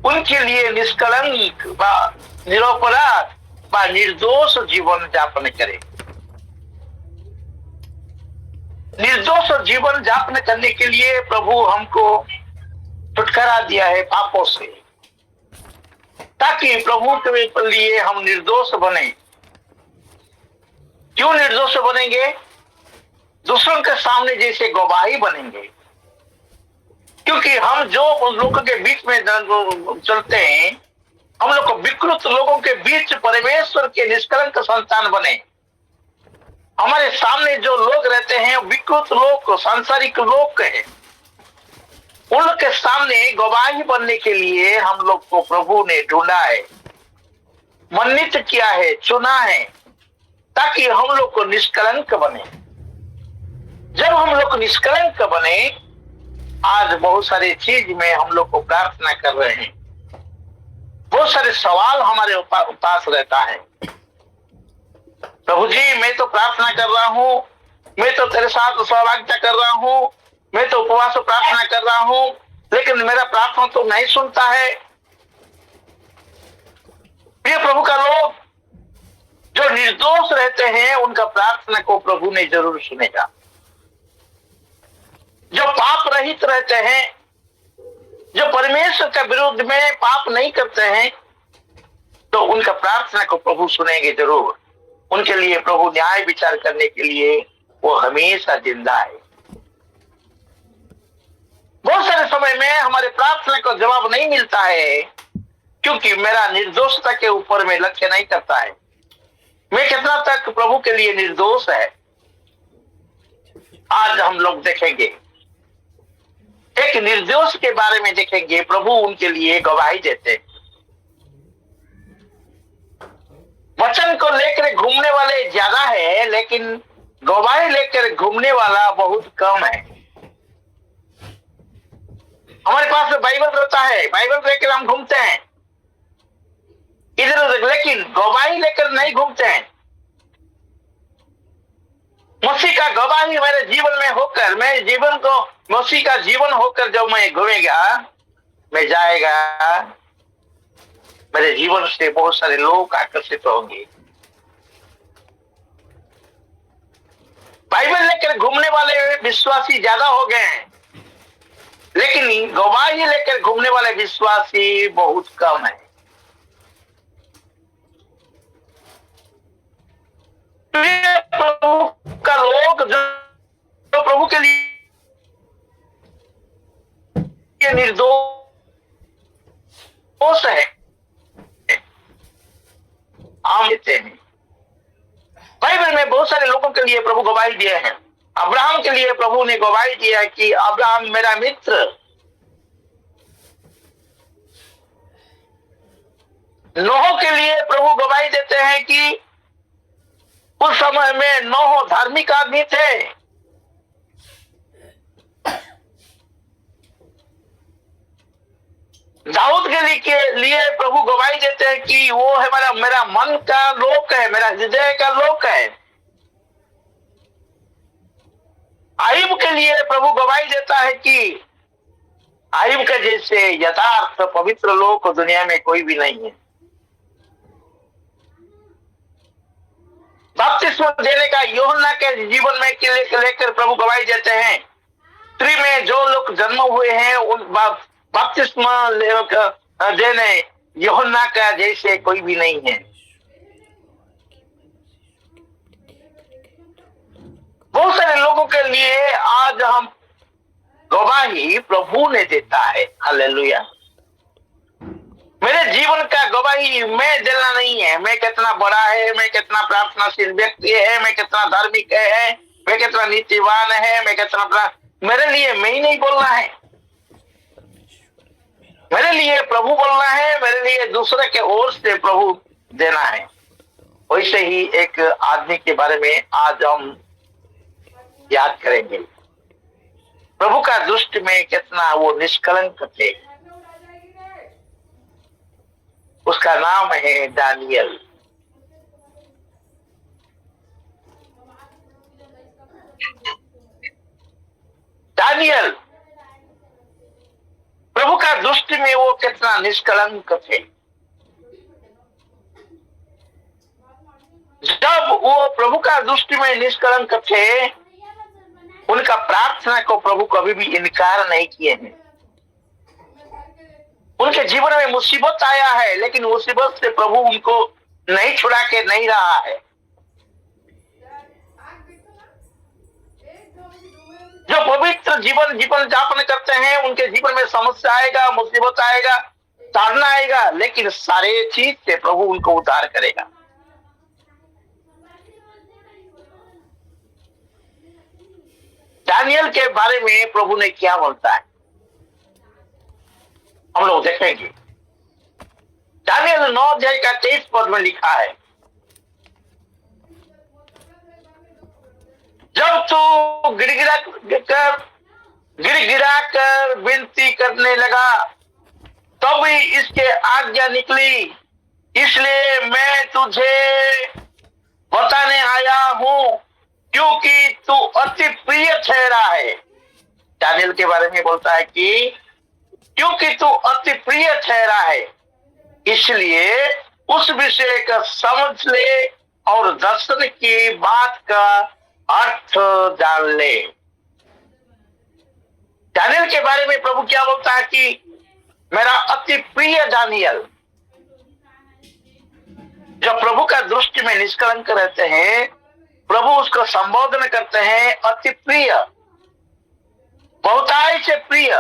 उनके लिए निष्कलंक व निरपराध व निर्दोष जीवन यापन करे। निर्दोष जीवन यापन करने के लिए प्रभु हमको छुटकारा दिया है पापों से, ताकि प्रभु के लिए हम निर्दोष बने। क्यों निर्दोष बनेंगे? दूसरों के सामने जैसे गवाही बनेंगे, क्योंकि हम जो लोगों के बीच में चलते हैं, हम लोग विकृत लोगों के बीच परमेश्वर के निष्कलंक संतान बने। हमारे सामने जो लोग रहते हैं विकृत लोग, सांसारिक लोग हैं, उन लोग के सामने गवाही बनने के लिए हम लोग को प्रभु ने ढूंढा है, मनोनीत किया है, चुना है, ताकि हम लोग को निष्कलंक बने। जब हम लोग निष्कलंक बने, आज बहुत सारी चीज में हम लोग को प्रार्थना कर रहे हैं, बहुत सारे सवाल हमारे पास रहता है। प्रभु जी, मैं तो प्रार्थना कर रहा हूँ, मैं तो तेरे साथ सहभागिता कर रहा हूँ, मैं तो उपवास प्रार्थना कर रहा हूँ, लेकिन मेरा प्रार्थना तो नहीं सुनता है। प्रिय प्रभु का लोग, जो निर्दोष रहते हैं उनका प्रार्थना को प्रभु ने जरूर सुनेगा। जो पाप रहित रहते हैं, जो परमेश्वर के विरुद्ध में पाप नहीं करते हैं, तो उनका प्रार्थना को प्रभु सुनेंगे जरूर। उनके लिए प्रभु न्याय विचार करने के लिए वो हमेशा जिंदा है। बहुत सारे समय में हमारे प्रार्थना को जवाब नहीं मिलता है, क्योंकि मेरा निर्दोषता के ऊपर में लक्ष्य नहीं करता है। मैं कितना तक प्रभु के लिए निर्दोष है, आज हम लोग देखेंगे। एक निर्दोष के बारे में देखेंगे, प्रभु उनके लिए गवाही देते हैं। वचन को लेकर घूमने वाले ज्यादा है, लेकिन गवाही लेकर घूमने वाला बहुत कम है। हमारे पास बाइबल रहता है, बाइबल लेकर हम घूमते हैं इधर उधर, लेकिन गवाही लेकर नहीं घूमते हैं। मसीह का गवाही मेरे जीवन में होकर, मैं जीवन को मसीह का जीवन होकर जब मैं घूमेगा, मैं जाएगा, मेरे जीवन से बहुत सारे लोग आकर्षित होंगे। बाइबल लेकर घूमने वाले विश्वासी ज्यादा हो गए हैं, लेकिन गवाही लेकर घूमने वाले विश्वासी बहुत कम है। प्रभु का लोग जो प्रभु के लिए निर्दोष है, हम देते हैं। बाइबल में बहुत सारे लोगों के लिए प्रभु गवाही दिए हैं। अब्राहम के लिए प्रभु ने गवाही दिया कि अब्राहम मेरा मित्र। नोह के लिए प्रभु गवाही देते हैं कि उस समय में नोह धार्मिक आदमी थे। दाऊद के लिए प्रभु गवाही देते हैं कि वो है मेरा मन का लोक है, मेरा हृदय का लोक है। आयुब के लिए प्रभु गवाही देता है कि आयुब के जैसे यथार्थ पवित्र लोग दुनिया में कोई भी नहीं है। बपतिस्मा देने का यूहन्ना के जीवन में लेकर प्रभु गवाही देते हैं। स्त्री में जो लोग जन्म हुए हैं उन बपतिस्मा देने यूहन्ना का जैसे कोई भी नहीं है। बहुत सारे लोगों के लिए आज हम गवाही प्रभु ने देता है। हालेलुया। मेरे जीवन का गवाही मैं देना नहीं है, मैं कितना बड़ा है, मैं कितना प्रार्थनाशील व्यक्ति है, मैं कितना धार्मिक है, मैं कितना नीतिवान है, मैं कितना, मेरे लिए मैं ही नहीं बोलना है। मेरे लिए प्रभु बोलना है, मेरे लिए दूसरे के ओर से प्रभु देना है। वैसे ही एक आदमी के बारे में आज हम याद करेंगे। प्रभु का दृष्टि में कितना वो निष्कलंक थे। उसका नाम है दानियल। दानियल प्रभु का दृष्टि में वो कितना निष्कलंक थे। जब वो प्रभु का दृष्टि में निष्कलंक थे, उनका प्रार्थना को प्रभु कभी भी इनकार नहीं किए हैं। उनके जीवन में मुसीबत आया है, लेकिन मुसीबत से प्रभु उनको नहीं छुड़ा के नहीं रहा है। जो पवित्र जीवन जापन करते हैं, उनके जीवन में समस्या आएगा, मुसीबत आएगा, ताड़ना आएगा, लेकिन सारे चीज से प्रभु उनको उद्धार करेगा। दानियल के बारे में प्रभु ने क्या बोलता है, हम लोग देखेंगे। दानियल 9 अध्याय का 23 पद में लिखा है, जब तू गिड़गिड़ा कर विनती करने लगा, तब भी इसके आज्ञा निकली, इसलिए मैं तुझे बताने आया हूं, क्योंकि तू अति प्रिय ठहरा है। दानियल के बारे में बोलता है कि क्योंकि तू अति प्रिय ठहरा है, इसलिए उस विषय का समझ ले और दर्शन की बात का अर्थ जान ले। दानियल के बारे में प्रभु क्या बोलता है कि मेरा अति प्रिय दानियल। जब प्रभु का दृष्टि में निष्कलंक रहते हैं, प्रभु उसको संबोधन करते हैं अति प्रिय, बहुतायत से प्रिय।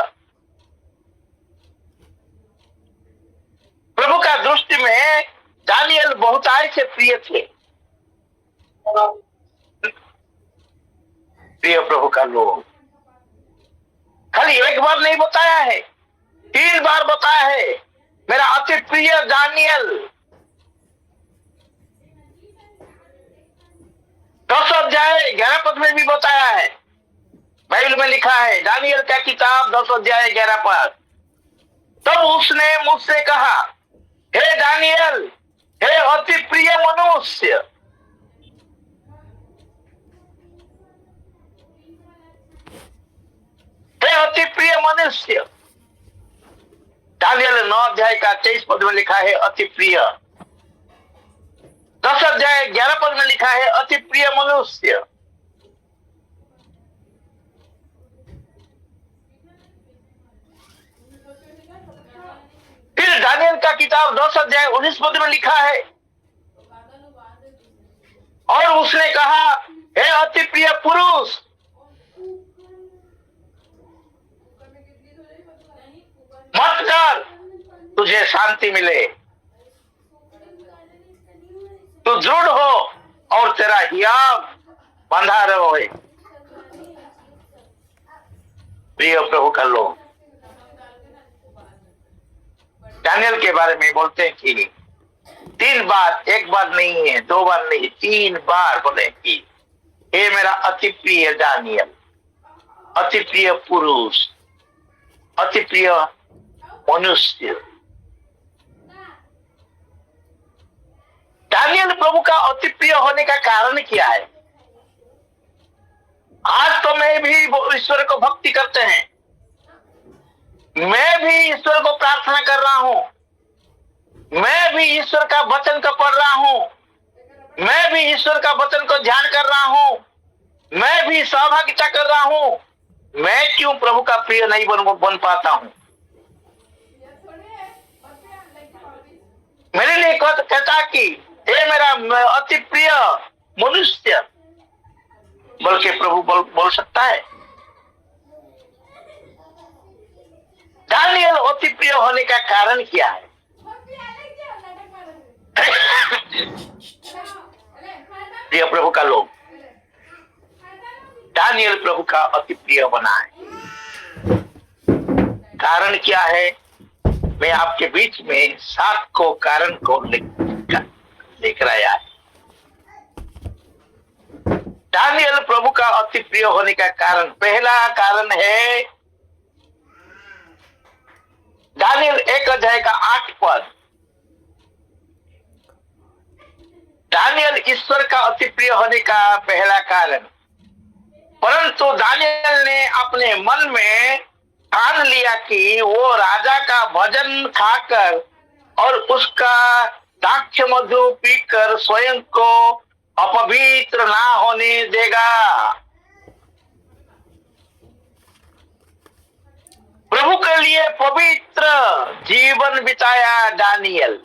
प्रभु का दृष्टि में दानियल बहुतायत से प्रिय थे। प्रिय प्रभु का लोग, खाली एक बार नहीं बताया है, 3 बार बताया है, मेरा अति प्रिय दानियल। 10 अध्याय 11 पद में भी बताया है, बाइबल में लिखा है, दानियल का किताब 10 अध्याय 11 पद। तब उसने मुझसे कहा, हे दानियल, हे अति प्रिय मनुष्य, हे अति प्रिय मनुष्य। दानियल 9 अध्याय का 23 पद में लिखा है अति प्रिय। 10 अध्याय 11 पद में लिखा है अति प्रिय मनुष्य। फिर दानियल का किताब 10 अध्याय 19 पद में लिखा है, और उसने कहा, हे अति प्रिय पुरुष, मत कर, तुझे शांति मिले, तू दृढ़ हो और तेरा हियाव बंधा रहे। प्रिय प्रभु का लोग, दानियल के बारे में बोलते हैं कि 3 बार, एक बार नहीं है, 2 बार नहीं, 3 बार बोले कि हे मेरा अति प्रिय दानियल, अति प्रिय पुरुष, अति प्रिय मनुष्य। दानियल प्रभु का अति प्रिय होने का कारण क्या है? आज तो मैं भी ईश्वर को भक्ति करते हैं, मैं भी ईश्वर को प्रार्थना कर रहा हूं, मैं भी ईश्वर का वचन को पढ़ रहा हूं, मैं भी ईश्वर का वचन को ध्यान कर रहा हूं, मैं भी सहभागिता कर रहा हूं, मैं क्यों प्रभु का प्रिय नहीं बन पाता हूं? मेरे लिए कहता कि हे मेरा अति प्रिय मनुष्य, बल्कि प्रभु बोल सकता है। दानियल अति प्रिय होने का कारण क्या है? प्रिय प्रभु का लोग, दानियल प्रभु का अति प्रिय बना है। कारण क्या है? मैं आपके बीच में 7 को कारण को लेकर आया है। दानियल प्रभु का अति प्रिय होने का कारण, पहला कारण है दानियल 1 अध्याय का 8 पद। दानियल ईश्वर का अति प्रिय होने का पहला कारण, परंतु दानियल ने अपने मन में ठान लिया कि वो राजा का भजन खाकर और उसका दाक्ष मधु पीकर स्वयं को अपवित्र ना होने देगा। प्रभु के लिए पवित्र जीवन बिताया दानियल।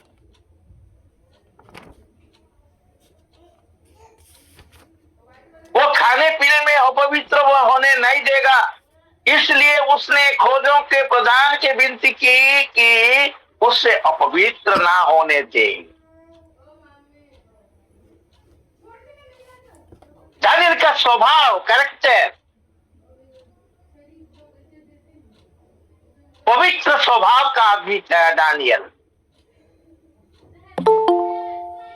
वो खाने पीने में अपवित्र वो होने नहीं देगा, इसलिए उसने खोजों के प्रधान से विनती की कि उससे अपवित्र ना होने दे। दानियल का स्वभाव, कैरेक्टर पवित्र स्वभाव का आदमी था दानियल,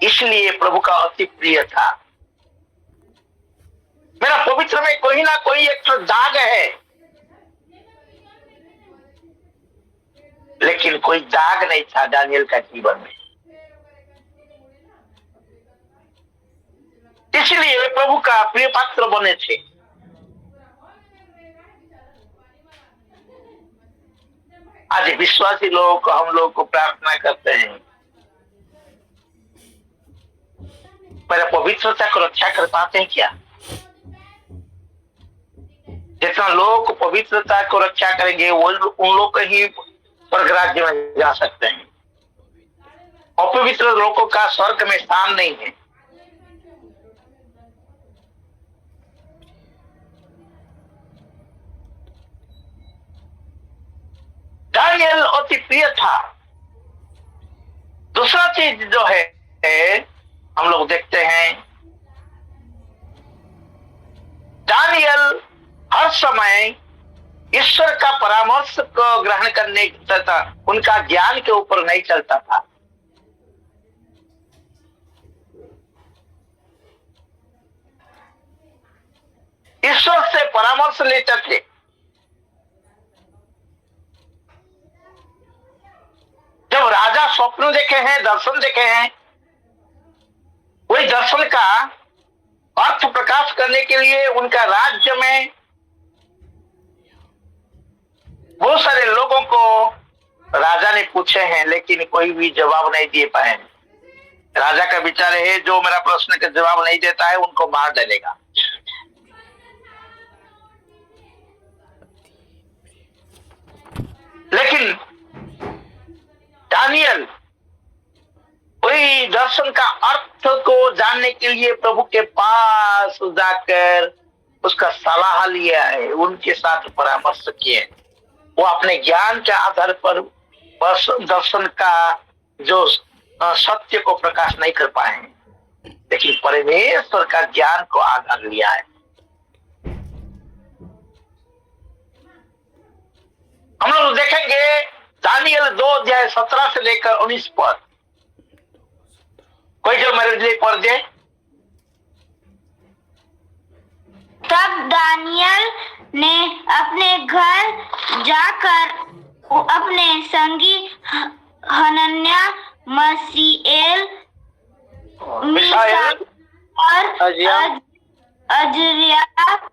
इसलिए प्रभु का अति प्रिय था। मेरा पवित्र में कोई ना कोई एक तो दाग है, लेकिन कोई दाग नहीं था दानियल का जीवन में, इसलिए वे प्रभु का प्रिय पात्र बने थे। आज विश्वासी लोग हम लोग को प्रार्थना करते हैं, मेरा पवित्रता को रक्षा कर पाते हैं क्या? जितना लोग पवित्रता को रक्षा करेंगे वो उन लोग ही स्वर्ग राज्य में जा सकते हैं। अपवित्र लोगों का स्वर्ग में स्थान नहीं है। दानियल अति प्रिय था। दूसरा चीज जो है हम लोग देखते हैं, दानियल हर समय ईश्वर का परामर्श को ग्रहण करने तथा उनका ज्ञान के ऊपर नहीं चलता था। ईश्वर से परामर्श लेते थे। जब राजा स्वप्न देखे हैं, दर्शन देखे हैं, वही दर्शन का अर्थ प्रकाश करने के लिए उनका राज्य में बहुत सारे लोगों को राजा ने पूछे हैं, लेकिन कोई भी जवाब नहीं दे पाए। राजा का विचार है जो मेरा प्रश्न का जवाब नहीं देता है उनको मार डालेगा। लेकिन दानियल वही दर्शन का अर्थ को जानने के लिए प्रभु के पास जाकर उसका सलाह लिया है, उनके साथ परामर्श किए। वो अपने ज्ञान के आधार पर दर्शन का जो सत्य को प्रकाश नहीं कर पाए, लेकिन परमेश्वर का ज्ञान को आधार लिया है। हम लोग देखेंगे दानियल 2:17 से लेकर 19 पद। कोई जो मेरे लिए पढ़ दे। तब दानियल ने अपने घर जाकर अपने संगी हनन्या, मसीएल, मिशाएल और अजरिया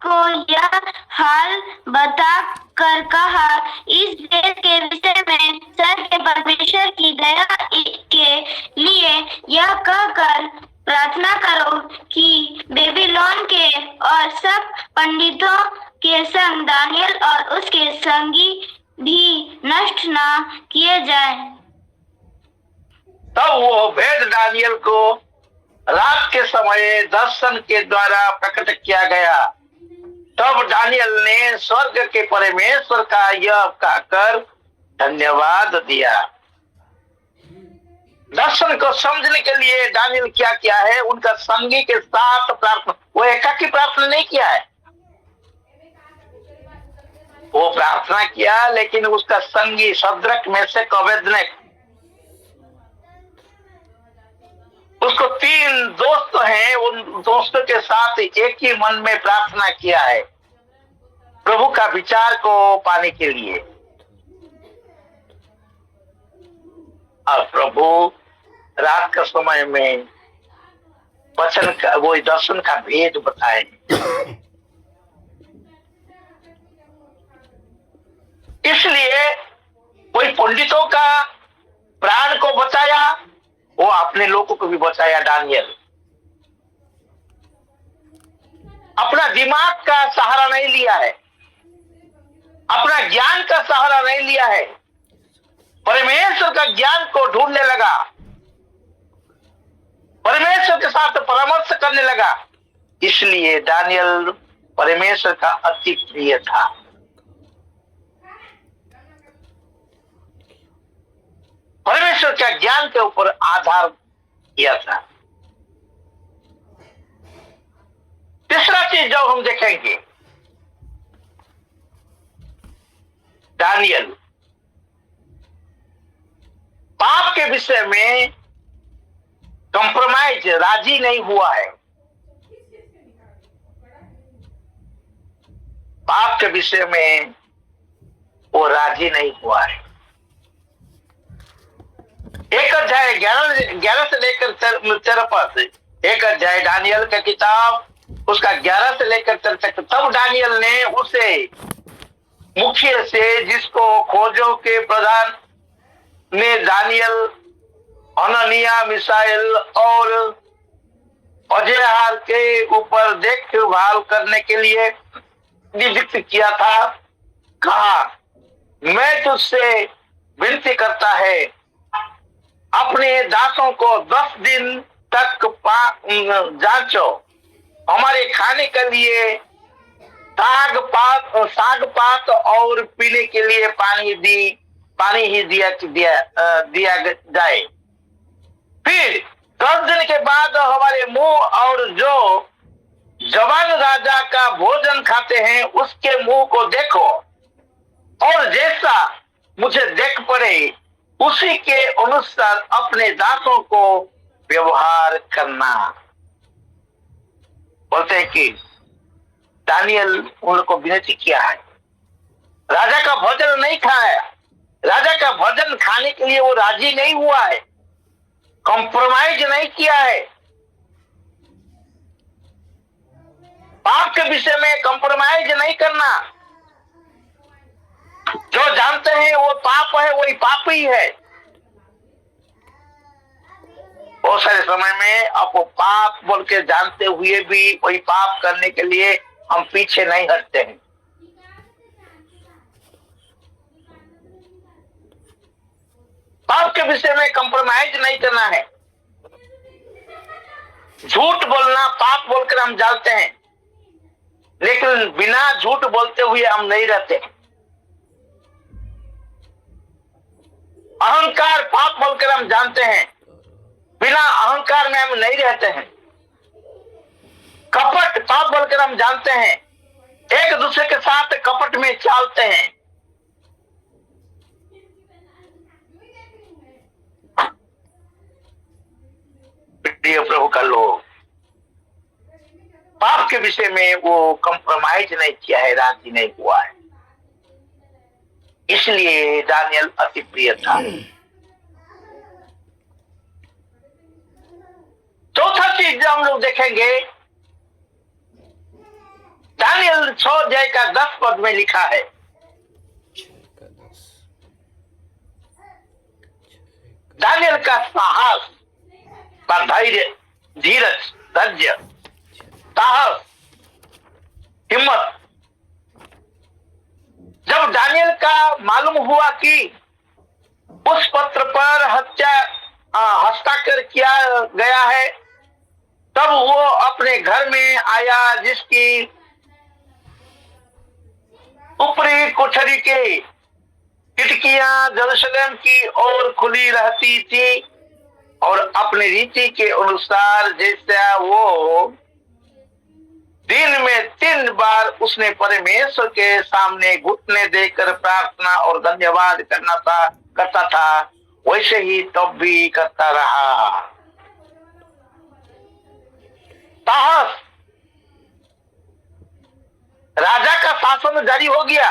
को यह हाल बता कर कहा, इस देश के विषय में सर के परमेश्वर की दया के लिए यह कहकर प्रार्थना करो कि बेबीलोन के और सब पंडितों के संग दानियल और उसके संगी भी नष्ट ना किए जाएं। तब वो भेद दानियल को रात के समय दर्शन के द्वारा प्रकट किया गया। तब दानियल ने स्वर्ग के परमेश्वर का यह कहकर धन्यवाद दिया। दर्शन को समझने के लिए दानियल क्या किया है, उनका संगी के साथ प्रार्थना, वो एकाकी प्रार्थना नहीं किया है, वो प्रार्थना किया, लेकिन उसका संगी शद्रक, मेशक, अबेदनगो, उसको 3 दोस्त हैं, उन दोस्तों के साथ एक ही मन में प्रार्थना किया है प्रभु का विचार को पाने के लिए। और प्रभु रात का समय में वचन का वो दर्शन का भेद बताए। इसलिए कोई पंडितों का प्राण को बचाया, वो अपने लोगों को भी बचाया। दानियल अपना दिमाग का सहारा नहीं लिया है, अपना ज्ञान का सहारा नहीं लिया है, परमेश्वर का ज्ञान को ढूंढने लगा, परमेश्वर के साथ परामर्श करने लगा। इसलिए दानियल परमेश्वर का अति प्रिय था। परमेश्वर का ज्ञान के ऊपर आधार किया था। तीसरा चीज जो हम देखेंगे, दानियल पाप के विषय में कंप्रोमाइज राजी नहीं हुआ है। पाप के विषय में वो राजी नहीं हुआ है। 1 अध्याय 11 से लेकर 13 पद, 1 अध्याय दानियल का किताब उसका 11 से लेकर 13 तक। तब दानियल ने उसे मुखिया से, जिसको खोजों के प्रधान ने दानियल, हननिया, मिसाइल और अजरार के ऊपर देखभाल करने के लिए नियुक्त किया था, कहा, मैं तुझसे विनती करता है, अपने दासों को 10 दिन तक जांचो, हमारे खाने के लिए साग पात और पीने के लिए पानी ही दिया जाए। फिर 10 दिन के बाद हमारे मुंह और जो जवान राजा का भोजन खाते हैं उसके मुंह को देखो, और जैसा मुझे देख पड़े उसी के अनुसार अपने दासों को व्यवहार करना। बोलते हैं कि दानियल उन लोग को विनती किया है, राजा का भोजन नहीं खाया, राजा का भोजन खाने के लिए वो राजी नहीं हुआ है, कॉम्प्रोमाइज नहीं किया है। पाप के विषय में कॉम्प्रोमाइज नहीं करना। जो जानते हैं वो पाप है, वही पाप ही है। बहुत सारे समय में आपको पाप बोल के जानते हुए भी वही पाप करने के लिए हम पीछे नहीं हटते हैं। पाप के विषय में कंप्रोमाइज नहीं करना है। झूठ बोलना पाप बोलकर हम जानते हैं, लेकिन बिना झूठ बोलते हुए हम नहीं रहते। अहंकार पाप बोलकर हम जानते हैं, बिना अहंकार में हम नहीं रहते हैं। कपट पाप बोलकर हम जानते हैं, एक दूसरे के साथ कपट में चालते हैं। प्रिय प्रभु का लोग, पाप के विषय में वो कंप्रोमाइज नहीं किया है, राजी नहीं हुआ है। इसलिए दानियल अति प्रिय था। चौथा चीज जो हम लोग देखेंगे, दानियल 6 अध्याय का 10 पद में लिखा है, दानियल का साहस, का धैर्य, धीरज, धैर्य, साहस, हिम्मत। जब दानियल का मालूम हुआ कि उस पत्र पर हस्ताक्षर किया गया है, तब वो अपने घर में आया, जिसकी ऊपरी कोठरी के खिड़कियां यरूशलेम की ओर खुली रहती थी, और अपनी रीति के अनुसार जैसा वो दिन में 3 बार उसने परमेश्वर के सामने घुटने देकर प्रार्थना और धन्यवाद करता था, वैसे ही तब भी करता रहा। साहस, राजा का शासन जारी हो गया।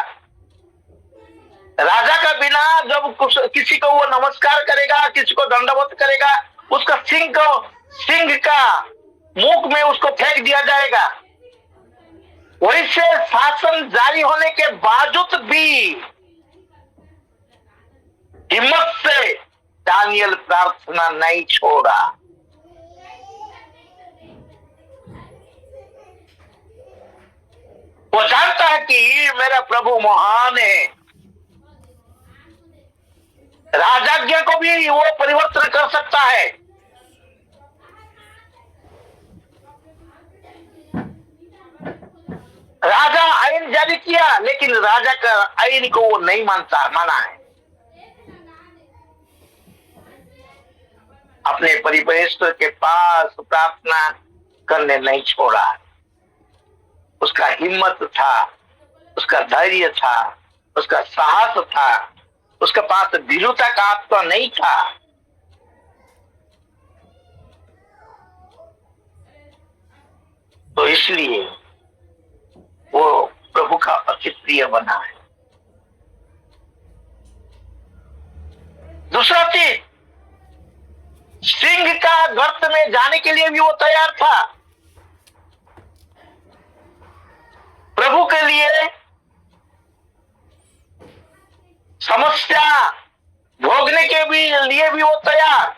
राजा का बिना जब किसी को वो नमस्कार करेगा, किसी को दंडवत करेगा, उसका सिंह का मुख में उसको फेंक दिया जाएगा। वैसे शासन जारी होने के बावजूद भी हिम्मत से दानियल प्रार्थना नहीं छोड़ा। वो जानता है कि मेरा प्रभु महान है, राजाज्ञा को भी वो परिवर्तन कर सकता है। राजा आईन जारी किया, लेकिन राजा का आईन को वो नहीं माना है। अपने परमेश्वर के पास प्रार्थना करने नहीं छोड़ा। उसका हिम्मत था, उसका धैर्य था, उसका साहस था, उसके पास वीरता का आत्मा नहीं था। तो इसलिए वो प्रभु का अति प्रिय बना है। दूसरा चीज, सिंह का गर्त में जाने के लिए भी वो तैयार था। प्रभु के लिए समस्या भोगने के लिए भी वो तैयार।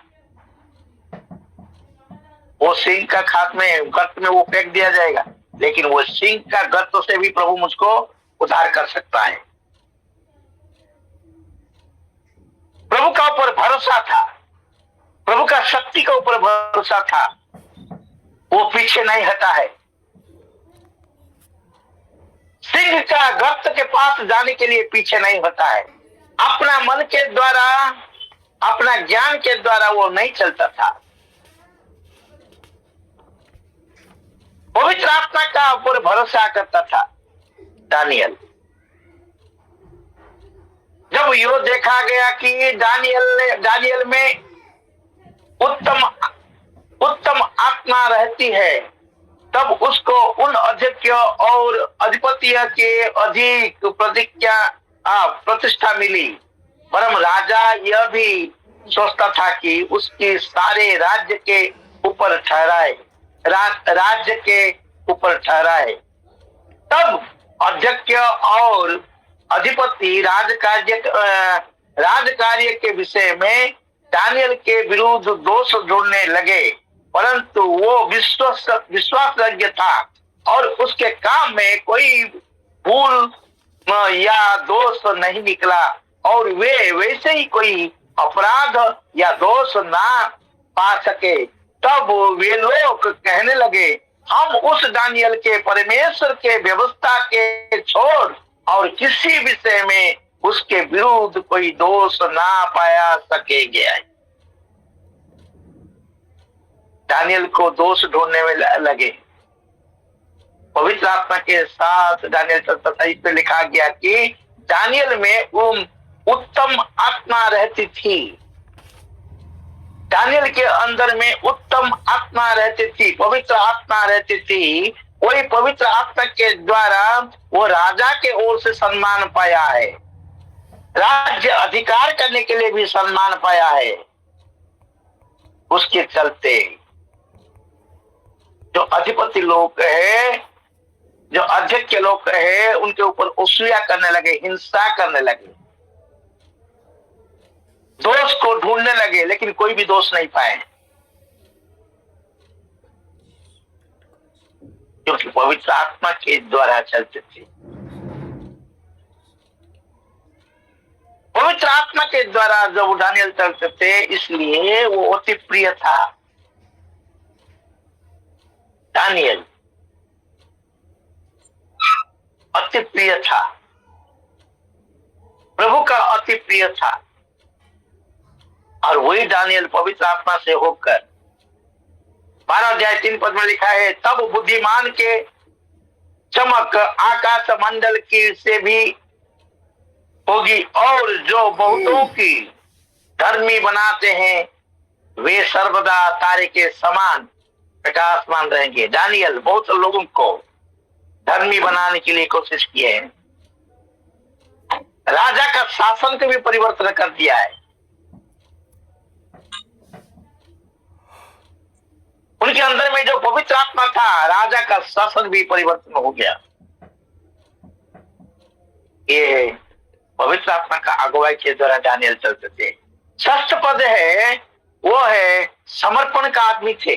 वो सिंह का खात में गर्त में वो फेंक दिया जाएगा, लेकिन वो सिंह का गर्त से भी प्रभु मुझको उद्धार कर सकता है। प्रभु का ऊपर भरोसा था, प्रभु का शक्ति के ऊपर भरोसा था। वो पीछे नहीं हटा है। सिंह का गर्त के पास जाने के लिए पीछे नहीं हटा है। अपना मन के द्वारा, अपना ज्ञान के द्वारा वो नहीं चलता था। पवित्र आत्मा का ऊपर भरोसा करता था दानियल। जब यो देखा गया कि दानियल में उत्तम आत्मा रहती है, तब उसको उन अध्यक्ष और अधिपतियों के अधिक प्रतिष्ठा मिली। परम राजा यह भी सोचता था कि उसके सारे राज्य के ऊपर ठहराए। तब अध्यक्ष और अधिपति राजकार्य के विषय में दानियल के विरुद्ध दोष ढूंढने लगे, परंतु वो विश्वासयोग्य था और उसके काम में कोई भूल या दोष नहीं निकला, और वे वैसे ही कोई अपराध या दोष ना पा सके। तब वे लोग कहने लगे, हम उस दानियल के परमेश्वर के व्यवस्था के छोड़ और किसी विषय में उसके विरुद्ध कोई दोष ना पाया सकेंगे। दानियल को दोष ढूंढने में लगे। पवित्र आत्मा के साथ दानियल चलता था। इस पे लिखा गया कि दानियल में उत्तम आत्मा रहती थी। दानियल के अंदर में उत्तम आत्मा रहती थी, पवित्र आत्मा रहती थी। वही पवित्र आत्मा के द्वारा वो राजा के ओर से सम्मान पाया है, राज्य अधिकार करने के लिए भी सम्मान पाया है। उसके चलते जो अधिपति लोग है, जो अध्यक्ष के लोग है, उनके ऊपर असूया करने लगे, हिंसा करने लगे, दोष को ढूंढने लगे, लेकिन कोई भी दोष नहीं पाए, क्योंकि पवित्र आत्मा के द्वारा चलते थे। पवित्र आत्मा के द्वारा जब दानियल चलते थे, इसलिए वो अति प्रिय था। दानियल अति प्रिय था, प्रभु का अति प्रिय था। और वही दानियल पवित्र आत्मा से होकर 12:3 में लिखा है, तब बुद्धिमान के चमक आकाश मंडल की से भी होगी, और जो बहुतों की धर्मी बनाते हैं वे सर्वदा तारे के समान प्रकाशमान रहेंगे। दानियल बहुत लोगों को धर्मी बनाने के लिए कोशिश किए हैं। राजा का शासन को भी परिवर्तन कर दिया है। उनके अंदर में जो पवित्र आत्मा था, राजा का शासन भी परिवर्तन हो गया। ये पवित्र आत्मा का अगुवाई के द्वारा दानियल चलते थे। षष्ठ पद है, वो है समर्पण का आदमी थे।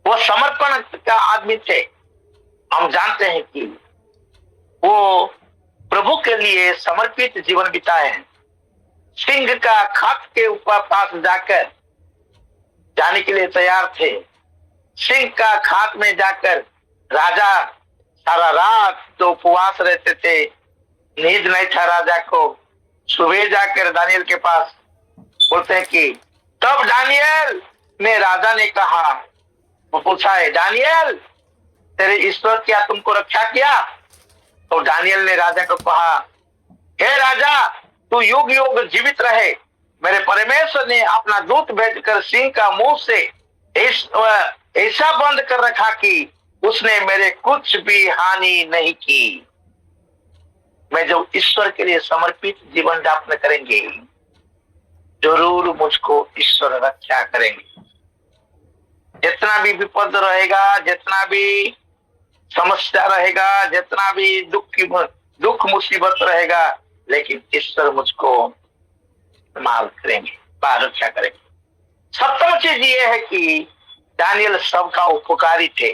वो समर्पण का आदमी थे। हम जानते हैं कि वो प्रभु के लिए समर्पित जीवन बिताए हैं। सिंह का खाक के ऊपर पास जाकर जाने के लिए तैयार थे। सिंह का खाक में जाकर राजा सारा रात तो उपवास रहते थे, नींद नहीं था राजा को। सुबह जाकर दानियल के पास बोलते हैं कि तब दानियल ने राजा ने कहा, वो पूछा है दानियल तेरे ईश्वर क्या तुमको रक्षा किया? तो दानियल ने राजा को कहा, हे राजा तू युग युग जीवित रहे। मेरे परमेश्वर ने अपना दूत भेजकर सिंह का मुंह से ऐसा बंद कर रखा कि उसने मेरे कुछ भी हानि नहीं की। मैं जो ईश्वर के लिए समर्पित जीवन यापन करेंगे, जरूर मुझको ईश्वर रक्षा करेंगे। जितना भी विपद रहेगा, जितना भी समस्या रहेगा, जितना भी दुख मुसीबत रहेगा, लेकिन ईश्वर मुझको माल करेंगे, रक्षा करेंगे। सप्तम चीज ये है कि दानियल सबका उपकारी थे,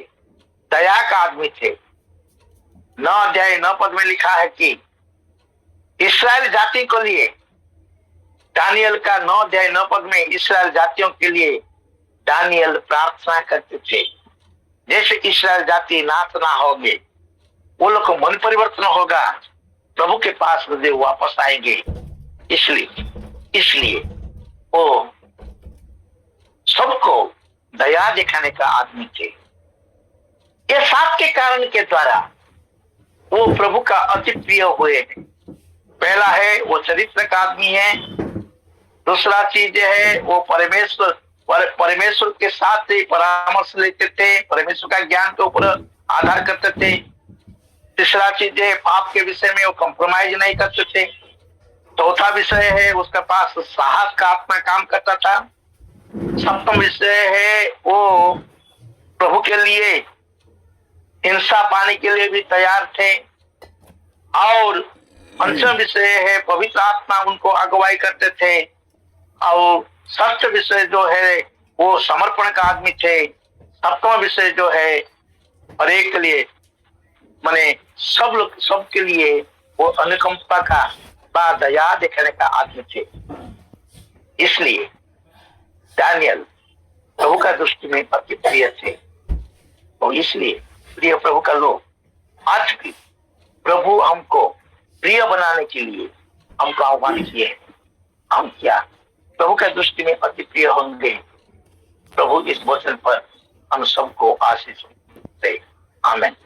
दया का आदमी थे। 9 अध्याय 9 पद में लिखा है कि इस्राएल जाति को लिए, दानियल का 9 अध्याय 9 पद में इस्राएल जातियों के लिए दानियल प्रार्थना करते थे। जैसे इस्राएल जाति नाश ना होगे, वो लोग को मन परिवर्तन होगा, प्रभु के पास वे वापस आएंगे। इसलिए वो सबको दया दिखाने का आदमी थे। ये 7 के कारण के द्वारा वो प्रभु का अति प्रिय हुए हैं। पहला है वो चरित्र का आदमी है। दूसरा चीज है वो परमेश्वर के साथ परामर्श लेते थे, परमेश्वर का ज्ञान के ऊपर आधार करते थे। तीसरा चीज है पाप के विषय में वो कॉम्प्रोमाइज नहीं करते थे। चौथा विषय है उसका पास साहस का आत्मा काम करता था। सप्तम विषय है वो प्रभु के लिए हिंसा पाने के लिए भी तैयार थे। और पंचम विषय है पवित्र आत्मा उनको अगुवाई करते थे। और षष्ठ विषय जो है वो समर्पण का आदमी थे। सप्तम विषय जो है और एक के लिए माने सबके लिए वो अनुकंपा का दया दिखाने का आदमी थे। इसलिए दानियल प्रभु का दृष्टि में अति प्रिय थे। और इसलिए प्रिय प्रभु का लोग आज भी प्रभु हमको प्रिय बनाने के लिए हमको आह्वान किए हैं। हम क्या प्रभु का दृष्टि में अति प्रिय होंगे? प्रभु इस वचन पर हम सबको आशीष दे। आमीन।